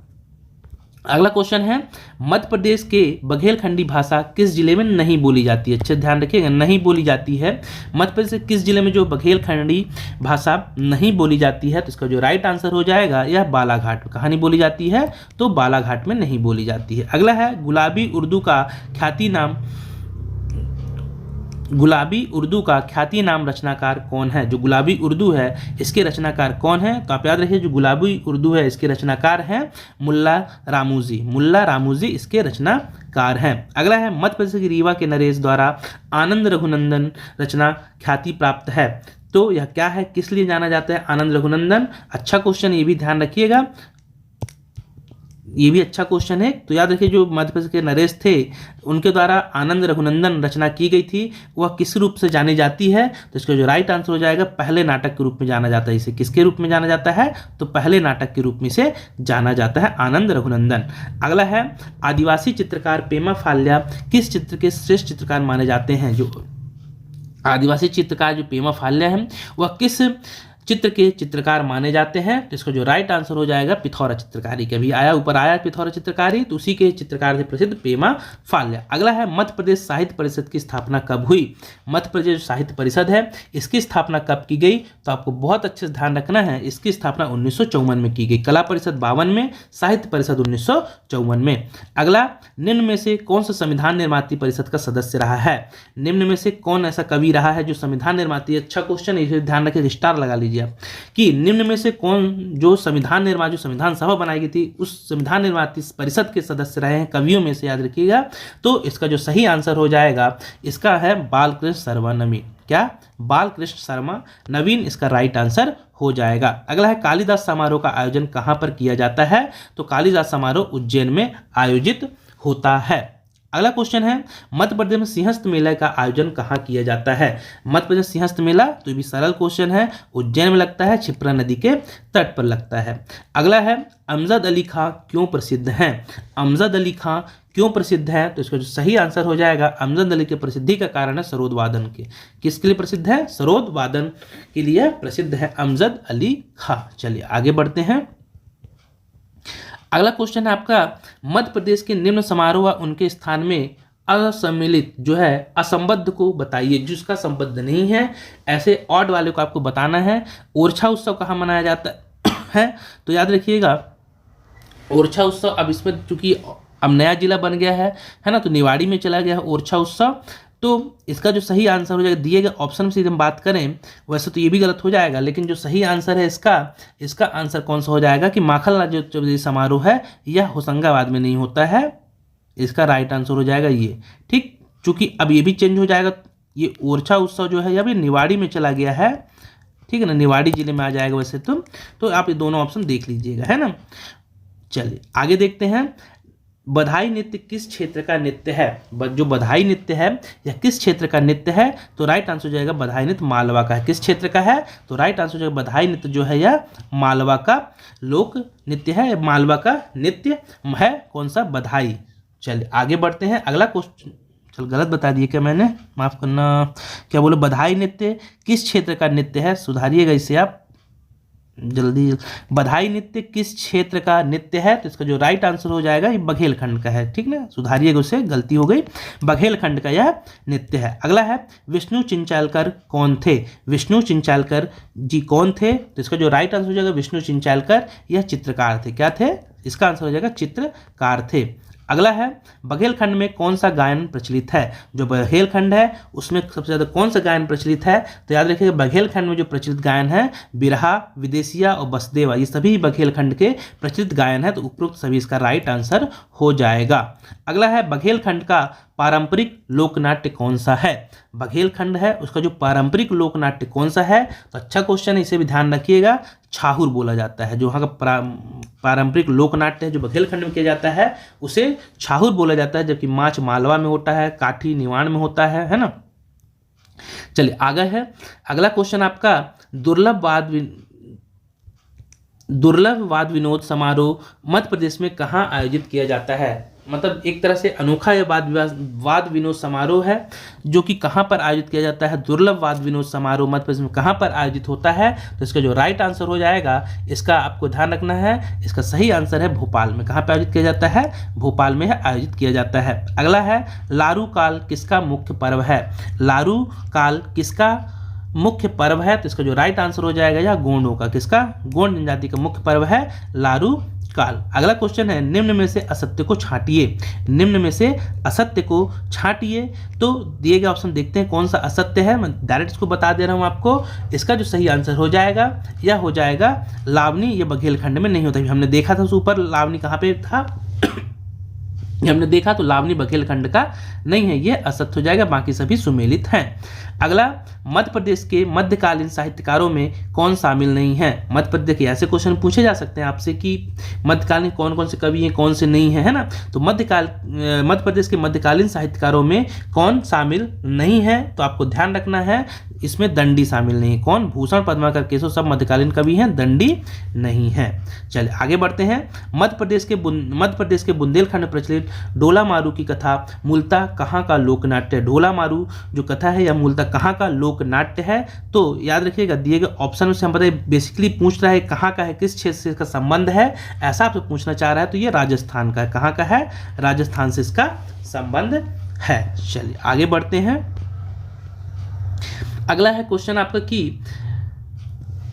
अगला क्वेश्चन है, मध्य प्रदेश के बघेलखंडी भाषा किस जिले में नहीं बोली जाती है? अच्छे ध्यान रखिएगा, नहीं बोली जाती है। मध्य प्रदेश के किस जिले में जो बघेलखंडी भाषा नहीं बोली जाती है? तो इसका जो राइट आंसर हो जाएगा यह बालाघाट में। कहाँ नहीं बोली जाती है? तो बालाघाट में नहीं बोली जाती है। अगला है, गुलाबी उर्दू का ख्याति नाम रचनाकार कौन है? जो गुलाबी उर्दू है इसके रचनाकार कौन है? तो आप याद रखिए जो गुलाबी उर्दू है इसके रचनाकार हैं मुल्ला रामूजी। मुल्ला रामूजी इसके रचनाकार हैं। अगला है, मध्य प्रदेश की रीवा के नरेश द्वारा आनंद रघुनंदन रचना ख्याति प्राप्त है। तो यह क्या है, किस लिए जाना जाता है आनंद रघुनंदन? अच्छा क्वेश्चन, ये भी ध्यान रखिएगा, ये भी अच्छा क्वेश्चन है। तो याद रखिए जो मध्य प्रदेश के नरेश थे उनके द्वारा आनंद रघुनंदन रचना की गई थी, वह किस रूप से जानी जाती है? तो इसका जो राइट आंसर हो जाएगा पहले नाटक के रूप में जाना जाता है। इसे किसके रूप में जाना जाता है? तो पहले नाटक के रूप में से जाना जाता है आनंद रघुनंदन। अगला है, आदिवासी चित्रकार पेमा फाल्या किस चित्र के श्रेष्ठ चित्रकार माने जाते हैं? जो आदिवासी चित्रकार जो पेमा फाल्या है वह किस चित्र के चित्रकार माने जाते हैं? तो इसका जो राइट आंसर हो जाएगा पिथौरा चित्रकारी। कभी आया, ऊपर आया पिथौरा चित्रकारी, तो उसी के चित्रकार थे प्रसिद्ध पेमा फाल्या। अगला है, मध्य प्रदेश साहित्य परिषद की स्थापना कब हुई? मध्य प्रदेश साहित्य परिषद है इसकी स्थापना कब की गई? तो आपको बहुत अच्छे से ध्यान रखना है, इसकी स्थापना 1954 में की गई। कला परिषद 52 में, साहित्य परिषद 1954 में। अगला, निम्न में से कौन सा संविधान निर्माती परिषद का सदस्य रहा है? निम्न में से कौन ऐसा कवि रहा है जो संविधान निर्माती? अच्छा क्वेश्चन, इसे ध्यान रखिए, स्टार लगा लीजिए कि निम्न में से कौन जो संविधान सभा बनाई गई थी उस संविधान निर्माती परिषद के सदस्य रहे हैं कवियों में से? याद रखिएगा। तो इसका जो सही आंसर हो जाएगा इसका है बालकृष्ण शर्मा नवीन। क्या? बालकृष्ण शर्मा नवीन इसका राइट आंसर हो जाएगा। अगला है, कालिदास समारोह का आयोजन कहां पर किया जाता है? तो कालिदास समारोह उज्जैन में आयोजित होता है। अगला क्वेश्चन है, मध्य प्रदेश में सिंहस्थ मेला का आयोजन कहाँ किया जाता है? मध्य प्रदेश सिंहस्थ मेला, तो ये भी सरल क्वेश्चन है, उज्जैन में लगता है, क्षिप्रा नदी के तट पर लगता है। अगला है, अमजद अली खां क्यों प्रसिद्ध हैं? अमजद अली खां क्यों प्रसिद्ध है? तो इसका जो सही आंसर हो जाएगा, अमजद अली की प्रसिद्धि का कारण है सरोद वादन के। किसके लिए प्रसिद्ध है? सरोद वादन के लिए प्रसिद्ध है अमजद अली खां। चलिए आगे बढ़ते हैं। अगला क्वेश्चन है आपका, मध्य प्रदेश के निम्न समारोह व उनके स्थान में असम्मिलित जो है असंबद्ध को बताइए। जिसका संबद्ध नहीं है, ऐसे ऑड वाले को आपको बताना है। ओरछा उत्सव कहाँ मनाया जाता है? तो याद रखिएगा, ओरछा उत्सव अब इसमें चूंकि अब नया जिला बन गया है ना, तो निवाड़ी में चला गया है ओरछा उत्सव। तो इसका जो सही आंसर हो जाएगा, दिए गए ऑप्शन से हम बात करें वैसे तो ये भी गलत हो जाएगा, लेकिन जो सही आंसर है इसका आंसर कौन सा हो जाएगा कि माखनलाल जो समारोह है यह होशंगाबाद में नहीं होता है। इसका राइट आंसर हो जाएगा ये। ठीक, चूंकि अब ये भी चेंज हो जाएगा, ये ओरछा उत्सव जो है ये अभी निवाड़ी में चला गया है। ठीक है ना, निवाड़ी जिले में आ जाएगा वैसे तो आप ये दोनों ऑप्शन देख लीजिएगा, है ना। चलिए आगे देखते हैं, बधाई नृत्य किस क्षेत्र का नृत्य है? जो बधाई नृत्य है यह किस क्षेत्र का नृत्य है? तो राइट आंसर हो जाएगा बधाई नृत्य मालवा का है। किस क्षेत्र का है? तो राइट आंसर हो जाएगा बधाई नृत्य जो है यह मालवा का लोक नृत्य है, मालवा का नृत्य है। कौन सा? बधाई। चलिए आगे बढ़ते हैं। अगला क्वेश्चन, चल गलत बता दिए क्या मैंने, माफ करना, क्या बोले? बधाई नृत्य किस क्षेत्र का नृत्य है? सुधारिएगा इसे आप जल्दी। बधाई नृत्य किस क्षेत्र का नृत्य है? तो इसका जो राइट आंसर हो जाएगा ये बघेलखंड का है। ठीक ना, सुधारिएगा, उससे गलती हो गई, बघेलखंड का यह नृत्य है। अगला है, विष्णु चिंचालकर कौन थे? विष्णु चिंचालकर जी कौन थे? तो इसका जो राइट आंसर हो जाएगा विष्णु चिंचालकर यह चित्रकार थे। क्या थे? इसका आंसर हो जाएगा चित्रकार थे। अगला है, बघेलखंड में कौन सा गायन प्रचलित है? जो बघेलखंड है उसमें सबसे ज़्यादा कौन सा गायन प्रचलित है? तो याद रखिएगा बघेलखंड में जो प्रचलित गायन है बिरहा, विदेशिया और बसदेवा, ये सभी बघेलखंड के प्रचलित गायन है। तो उपरोक्त सभी इसका राइट आंसर हो जाएगा। अगला है, बघेलखंड का पारंपरिक लोकनाट्य कौन सा है? बघेलखंड है उसका जो पारंपरिक लोकनाट्य कौन सा है? तो अच्छा क्वेश्चन है, इसे भी ध्यान रखिएगा। छाहुर बोला जाता है, जो वहाँ का पारंपरिक लोकनाट्य है जो बघेलखंड में किया जाता है उसे छाहुर बोला जाता है, जबकि माच मालवा में होता है, काठी निवाण में होता है ना। चलिए आगे है, अगला क्वेश्चन आपका, दुर्लभ वाद विनोद समारोह मध्य प्रदेश में कहाँ आयोजित किया जाता है? मतलब एक तरह से अनोखा यह वाद विनोद समारोह है जो कि कहाँ पर आयोजित किया जाता है? दुर्लभ वाद विनोद समारोह मध्य प्रदेश में कहाँ पर आयोजित होता है? तो इसका जो राइट आंसर हो जाएगा, इसका आपको ध्यान रखना है, इसका सही आंसर है भोपाल में। कहाँ पर आयोजित किया जाता है? भोपाल में आयोजित किया जाता है। अगला है, लारू काल किसका मुख्य पर्व है? लारू काल किसका मुख्य पर्व है? तो इसका जो राइट आंसर हो जाएगा यह गोंडों का। किसका? गोंड जनजाति का मुख्य पर्व है लारू काल। अगला क्वेश्चन है, निम्न में से असत्य को छांटिए। निम्न में से असत्य को छांटिए। तो दिए गए ऑप्शन देखते हैं कौन सा असत्य है। मैं डायरेक्ट इसको बता दे रहा हूं आपको। इसका जो सही आंसर हो जाएगा यह हो जाएगा लावनी। ये बघेलखंड में नहीं होता। हमने देखा था ऊपर लावनी कहाँ पे था हमने देखा, तो लावनी बघेलखंड का नहीं है, ये असत्य हो जाएगा, बाकी सभी सुमेलित हैं। अगला, मध्य प्रदेश के मध्यकालीन साहित्यकारों में कौन शामिल नहीं है? मध्य प्रदेश के ऐसे क्वेश्चन पूछे जा सकते हैं आपसे कि मध्यकालीन कौन कौन से कवि हैं, कौन से नहीं है ना। तो मध्य प्रदेश के मध्यकालीन साहित्यकारों में कौन शामिल नहीं है? तो आपको ध्यान रखना है, इसमें दंडी शामिल नहीं है। कौन? भूषण, पद्माकर, केशव सब मध्यकालीन कवि हैं, दंडी नहीं है। चलिए आगे बढ़ते हैं। मध्य प्रदेश के बुंदेलखंड में प्रचलित ढोला मारू की कथा मूलतः कहाँ का लोकनाट्य है? ढोला मारू जो कथा है यह मूलतः कहाँ का लोकनाट्य है? तो याद रखिएगा, दिए गए ऑप्शन से हम बताइए, बेसिकली पूछ रहा है कहाँ का है, किस क्षेत्र से इसका संबंध है, ऐसा आपसे पूछना चाह रहा है। तो ये राजस्थान का है। कहाँ का है? राजस्थान से इसका संबंध है। चलिए आगे बढ़ते हैं। अगला है क्वेश्चन आपका कि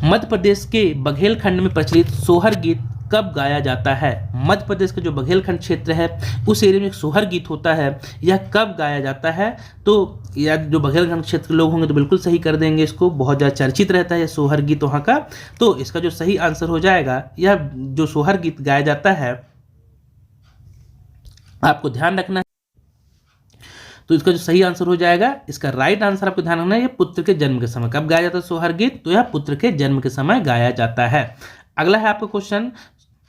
मध्य प्रदेश के बघेलखंड में प्रचलित सोहर गीत कब गाया जाता है? मध्य प्रदेश का जो बघेलखंड क्षेत्र है उस एरिया में एक सोहर गीत होता है, यह कब गाया जाता है? तो या जो बघेलखंड क्षेत्र के लोग होंगे तो बिल्कुल सही कर देंगे, इसको बहुत ज़्यादा चर्चित रहता है यह सोहर गीत वहाँ का। तो इसका जो सही आंसर हो जाएगा, यह जो सोहर गीत गाया जाता है, आपको ध्यान रखना है। तो इसका जो सही आंसर हो जाएगा, इसका राइट आंसर आपको ध्यान रखना है, ये पुत्र के जन्म के समय। कब गाया जाता है सोहर गीत? तो यह पुत्र के जन्म के समय गाया जाता है। अगला है आपका क्वेश्चन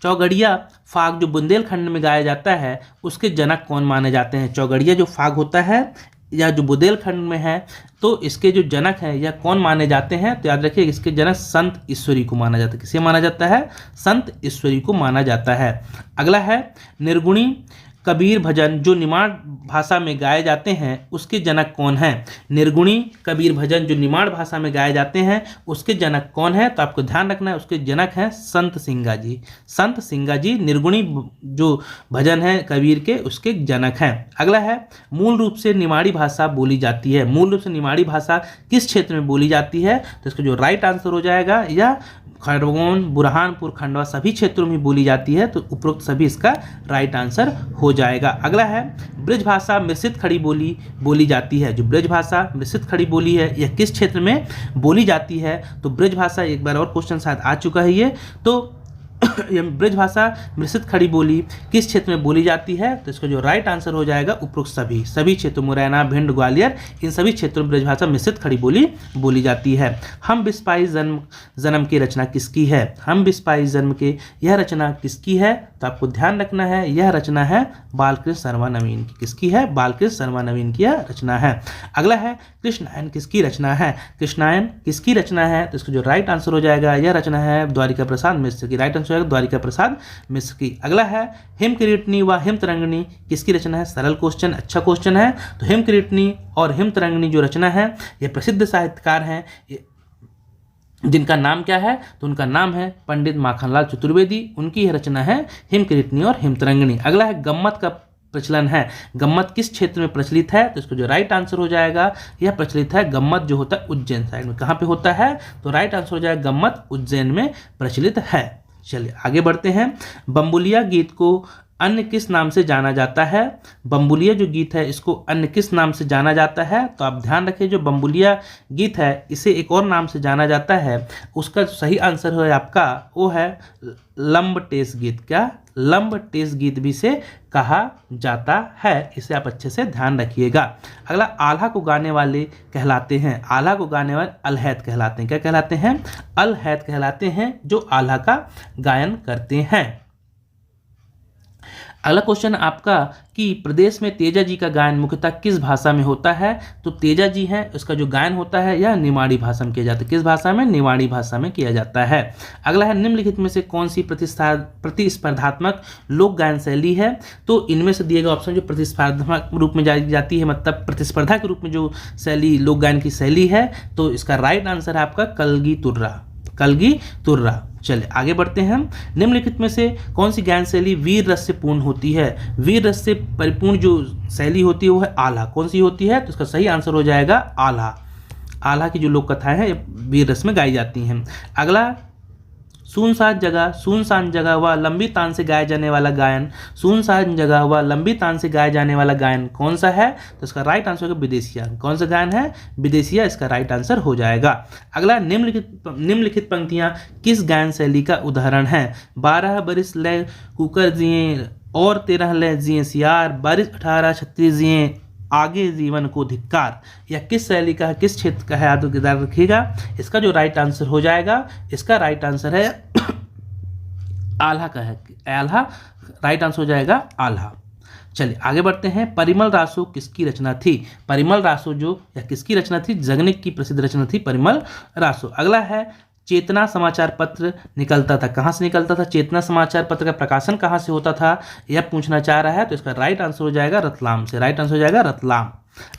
चौगड़िया फाग जो बुंदेलखंड में गाया जाता है उसके जनक कौन माने जाते हैं? चौगड़िया जो फाग होता है या जो बुंदेलखंड में है तो इसके जो जनक हैं या कौन माने जाते हैं? तो याद रखिए इसके जनक संत ईश्वरी को माना जाता है। किसे माना जाता है? संत ईश्वरी को माना जाता है। अगला है निर्गुणी कबीर भजन जो निमाड़ भाषा में गाए जाते हैं उसके जनक कौन हैं? निर्गुणी कबीर भजन जो निमाड़ भाषा में गाए जाते हैं उसके जनक कौन है? तो आपको ध्यान रखना है उसके जनक हैं संत सिंगा जी। संत सिंगा जी निर्गुणी जो भजन है कबीर के उसके जनक हैं। अगला है मूल रूप से निमाड़ी भाषा बोली जाती है। मूल रूप से निमाड़ी भाषा किस क्षेत्र में बोली जाती है? तो इसका जो राइट आंसर हो जाएगा या खरगोन, बुरहानपुर, खंडवा सभी क्षेत्रों में बोली जाती है, तो उपरोक्त सभी इसका राइट आंसर हो जाएगा। अगला है ब्रज भाषा मिश्रित खड़ी बोली बोली जाती है। जो ब्रज भाषा मिश्रित खड़ी बोली है यह किस क्षेत्र में बोली जाती है? तो ब्रज भाषा एक बार और क्वेश्चन शायद आ चुका है ये, तो यह ब्रज भाषा मिश्रित खड़ी बोली किस क्षेत्र में बोली जाती है? तो इसका जो राइट आंसर हो जाएगा उपरोक्त सभी क्षेत्रों, मुरैना, भिंड, ग्वालियर, इन सभी क्षेत्रों में ब्रज भाषा मिश्रित खड़ी बोली बोली जाती है। हम बिस्पाई जन्म की रचना किसकी है? हम बिस्पाई जन्म के यह रचना किसकी है? तो आपको ध्यान रखना है यह रचना है बालकृष्ण शर्मा नवीन की। किसकी है? बालकृष्ण शर्मा नवीन की यह रचना है। अगला है कृष्णायन किसकी रचना है? कृष्णायन किसकी रचना है? तो इसका जो राइट आंसर हो जाएगा यह रचना है द्वारिका प्रसाद मिश्र की। राइट आंसर हो जाएगा द्वारिका प्रसाद मिश्र की। अगला है हिम किरीटनी व हिम तरंगिणी किसकी रचना है? सरल क्वेश्चन, अच्छा क्वेश्चन है। तो हिम किरीटनी और हिम तरंगिणी जो रचना है यह प्रसिद्ध साहित्यकार हैं जिनका नाम क्या है? तो उनका नाम है पंडित माखनलाल चतुर्वेदी। उनकी यह रचना है हिम किरीटनी और हिम तरंगिणी। अगला है गम्मत का प्रचलन है। गम्मत किस क्षेत्र में प्रचलित है? तो इसको जो राइट आंसर हो जाएगा यह प्रचलित है गम्मत जो होता है उज्जैन साइड में। कहाँ पे होता है? तो राइट आंसर हो जाएगा गम्मत उज्जैन में प्रचलित है। चलिए आगे बढ़ते हैं। बम्बुलिया गीत को अन्य किस नाम से जाना जाता है? बम्बुलिया जो गीत है इसको अन्य किस नाम से जाना जाता है? तो आप ध्यान रखिए जो बम्बुलिया गीत है इसे एक और नाम से जाना जाता है। उसका सही आंसर है आपका वो है लंब टेस गीत। क्या? लंब टेस गीत भी से कहा जाता है। इसे आप अच्छे से ध्यान रखिएगा। अगला आल्हा को गाने वाले कहलाते हैं। आल्हा को गाने वाले अलहैत कहलाते हैं। क्या कहलाते हैं? अलहैत कहलाते हैं जो आल्हा का गायन करते हैं। अगला क्वेश्चन आपका कि प्रदेश में तेजा जी का गायन मुख्यतः किस भाषा में होता है? तो तेजा जी हैं उसका जो गायन होता है यह निमाड़ी भाषा में किया जाता है। किस भाषा में? निमाड़ी भाषा में किया जाता है। अगला है निम्नलिखित में से कौन सी प्रतिस्पर्धात्मक लोक गायन शैली है? तो इनमें से दिए गए ऑप्शन जो प्रतिस्पर्धात्मक रूप में जाती है, मतलब प्रतिस्पर्धा के रूप में जो शैली लोक गायन की शैली है, तो इसका राइट आंसर है आपका कलगी तुर्रा। कलगी तुर्रा। चलिए आगे बढ़ते हैं हम। निम्नलिखित में से कौन सी गायन शैली वीर रस से पूर्ण होती है? वीर रस से परिपूर्ण जो शैली होती है वो है आल्हा। कौन सी होती है? तो इसका सही आंसर हो जाएगा आल्हा। आल्हा की जो लोक कथाएं हैं वीर रस में गाई जाती हैं। अगला सुनसान जगह व लंबी तान से गाया जाने वाला गायन, सुनसान जगह व लंबी तान से गाया जाने वाला गायन कौन सा है? तो इसका राइट आंसर होगा विदेशिया। कौन सा गायन है? विदेशिया इसका राइट आंसर हो जाएगा। अगला निम्नलिखित पंक्तियां किस गायन शैली का उदाहरण है? 12 बरिस ले कुकर जिए और 13 ले जिए सियार, बारिश 18 36 जिए आगे जीवन को धिक्कार। यह किस शैली का है, किस क्षेत्र का है? याद रखिएगा। इसका जो राइट आंसर हो जाएगा, इसका राइट आंसर है आल्हा का है। आल्हा राइट आंसर हो जाएगा आल्हा। चलिए आगे बढ़ते हैं। परिमल रासो किसकी रचना थी? परिमल रासो जो या किसकी रचना थी? जगनिक की प्रसिद्ध रचना थी परिमल रासो। अगला है चेतना समाचार पत्र निकलता था। कहाँ से निकलता था? चेतना समाचार पत्र का प्रकाशन कहाँ से होता था यह पूछना चाह रहा है। तो इसका राइट आंसर हो जाएगा रतलाम से। राइट आंसर हो जाएगा रतलाम।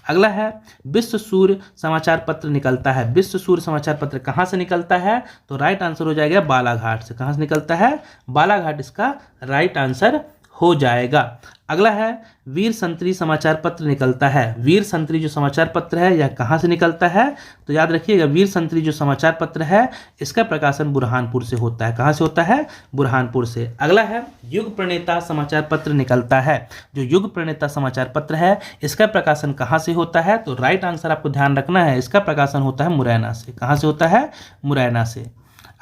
अगला है विश्व सूर्य समाचार पत्र निकलता है। विश्व सूर्य समाचार पत्र कहाँ से निकलता है? तो राइट आंसर हो जाएगा बालाघाट से। कहाँ से निकलता है? बालाघाट इसका राइट आंसर हो जाएगा। अगला है वीर संतरी समाचार पत्र निकलता है। वीर संतरी जो समाचार पत्र है यह कहाँ से निकलता है? तो याद रखिएगा वीर संतरी जो समाचार पत्र है इसका प्रकाशन बुरहानपुर से होता है। कहाँ से होता है? बुरहानपुर से। अगला है युग प्रणेता समाचार पत्र निकलता है। जो युग प्रणेता समाचार पत्र है इसका प्रकाशन कहाँ से होता है? तो राइट आंसर आपको ध्यान रखना है, इसका प्रकाशन होता है मुरैना से। कहाँ से होता है? मुरैना से।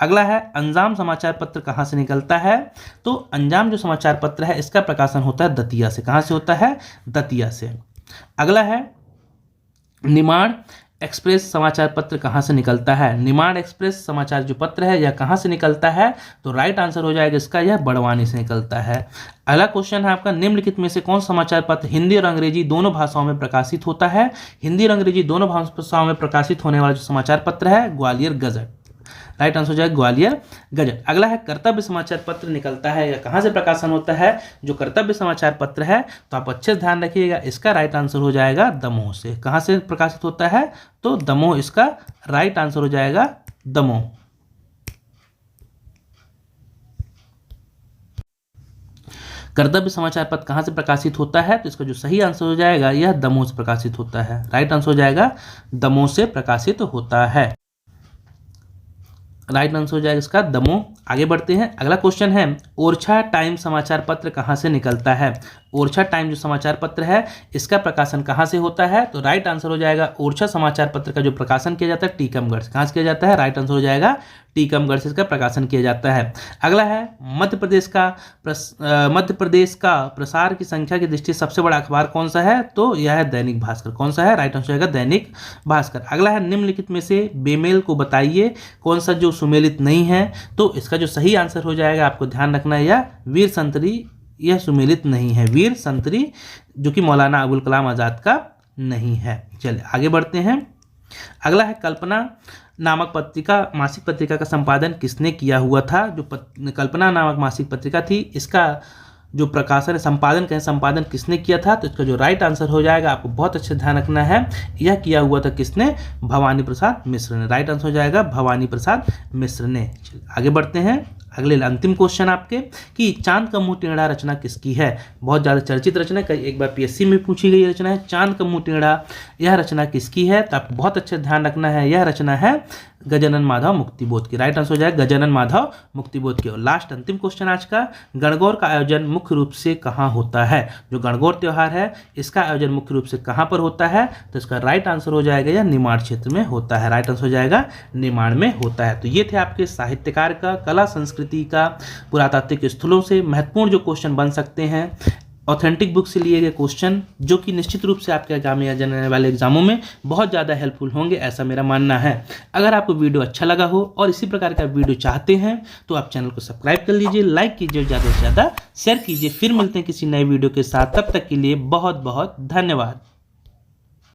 अगला है अंजाम समाचार पत्र कहाँ से निकलता है? तो अंजाम जो समाचार पत्र है इसका प्रकाशन होता है दतिया से। कहाँ से होता है? दतिया से। अगला है निमाड़ एक्सप्रेस समाचार पत्र कहाँ से निकलता है? निमाड़ एक्सप्रेस समाचार जो पत्र है यह कहाँ से निकलता है? तो राइट आंसर हो जाएगा इसका, यह बड़वानी से निकलता है। अगला क्वेश्चन है आपका, निम्नलिखित में से कौन समाचार पत्र हिंदी और अंग्रेजी दोनों भाषाओं में प्रकाशित होता है? हिंदी और अंग्रेजी दोनों भाषाओं में प्रकाशित होने वाला जो समाचार पत्र है ग्वालियर गजट। राइट आंसर हो जाएगा ग्वालियर गजट। अगला है, कर्तव्य समाचार पत्र निकलता है या कहाँ से प्रकाशन होता है? जो कर्तव्य समाचार पत्र है, तो आप अच्छे से ध्यान रखिएगा, इसका राइट आंसर हो जाएगा दमोह से। कहाँ से प्रकाशित होता है? तो दमोह इसका राइट आंसर हो जाएगा, दमोह। कर्तव्य समाचार पत्र कहाँ से प्रकाशित होता है? तो इसका जो सही आंसर हो जाएगा यह दमोह से प्रकाशित होता है। राइट आंसर हो जाएगा दमोह से प्रकाशित होता है। राइट आंसर हो जाएगा इसका दमोह। आगे बढ़ते हैं, अगला क्वेश्चन है, ओरछा टाइम समाचार पत्र कहाँ से निकलता है? ओरछा टाइम जो समाचार पत्र है इसका प्रकाशन कहाँ से होता है? तो राइट आंसर हो जाएगा, ओरछा समाचार पत्र का जो प्रकाशन किया जाता है टीकमगढ़ से। कहाँ से किया जाता है? राइट आंसर हो जाएगा टीकमगढ़ से इसका प्रकाशन किया जाता है। अगला है, मध्य प्रदेश का प्रसार की संख्या की दृष्टि से सबसे बड़ा अखबार कौन सा है? तो यह है दैनिक भास्कर। कौन सा है? राइट आंसर हो जाएगा दैनिक भास्कर। अगला है, निम्नलिखित में से बेमेल को बताइए कौन सा जो सुमेलित नहीं है? तो इसका जो सही आंसर हो जाएगा, आपको ध्यान रखना है, यह वीर संतरी, यह सुमेलित नहीं है। वीर संतरी जो कि मौलाना अबुल कलाम आज़ाद का नहीं है। चलिए आगे बढ़ते हैं। अगला है, कल्पना नामक पत्रिका, मासिक पत्रिका का संपादन किसने किया हुआ था? जो कल्पना नामक मासिक पत्रिका थी, इसका जो प्रकाशन संपादन कहें, संपादन किसने किया था? तो इसका जो राइट आंसर हो जाएगा, आपको बहुत अच्छे ध्यान रखना है, यह किया हुआ था किसने? भवानी प्रसाद मिश्र ने। राइट आंसर हो जाएगा भवानी प्रसाद मिश्र ने। आगे बढ़ते हैं, अगले अंतिम क्वेश्चन आपके, कि चांद का मुंह टेढ़ा रचना किसकी है? बहुत ज़्यादा चर्चित रचना, कई एक बार पीएससी में पूछी गई रचना है, चांद का मुंह टेढ़ा। यह रचना किसकी है? तो आपको बहुत अच्छे ध्यान रखना है, यह रचना है गजानन माधव मुक्तिबोध की। राइट आंसर हो जाएगा गजानन माधव मुक्तिबोध की। और लास्ट अंतिम क्वेश्चन आज का, गणगौर का आयोजन मुख्य रूप से कहाँ होता है? जो गणगौर त्योहार है इसका आयोजन मुख्य रूप से कहाँ पर होता है? तो इसका राइट आंसर हो जाएगा, यह निमाड़ क्षेत्र में होता है। राइट आंसर हो जाएगा निमाड़ में होता है। तो ये थे आपके साहित्यकार का, कला संस्कृति का, पुरातात्विक स्थलों से महत्वपूर्ण जो क्वेश्चन बन सकते हैं, ऑथेंटिक बुक से लिए गए क्वेश्चन, जो कि निश्चित रूप से आपके आगामी आने वाले एग्जामों में बहुत ज़्यादा हेल्पफुल होंगे, ऐसा मेरा मानना है। अगर आपको वीडियो अच्छा लगा हो और इसी प्रकार का वीडियो चाहते हैं तो आप चैनल को सब्सक्राइब कर लीजिए, लाइक कीजिए, ज़्यादा से ज़्यादा शेयर कीजिए। फिर मिलते हैं किसी नए वीडियो के साथ, तब तक के लिए बहुत बहुत धन्यवाद।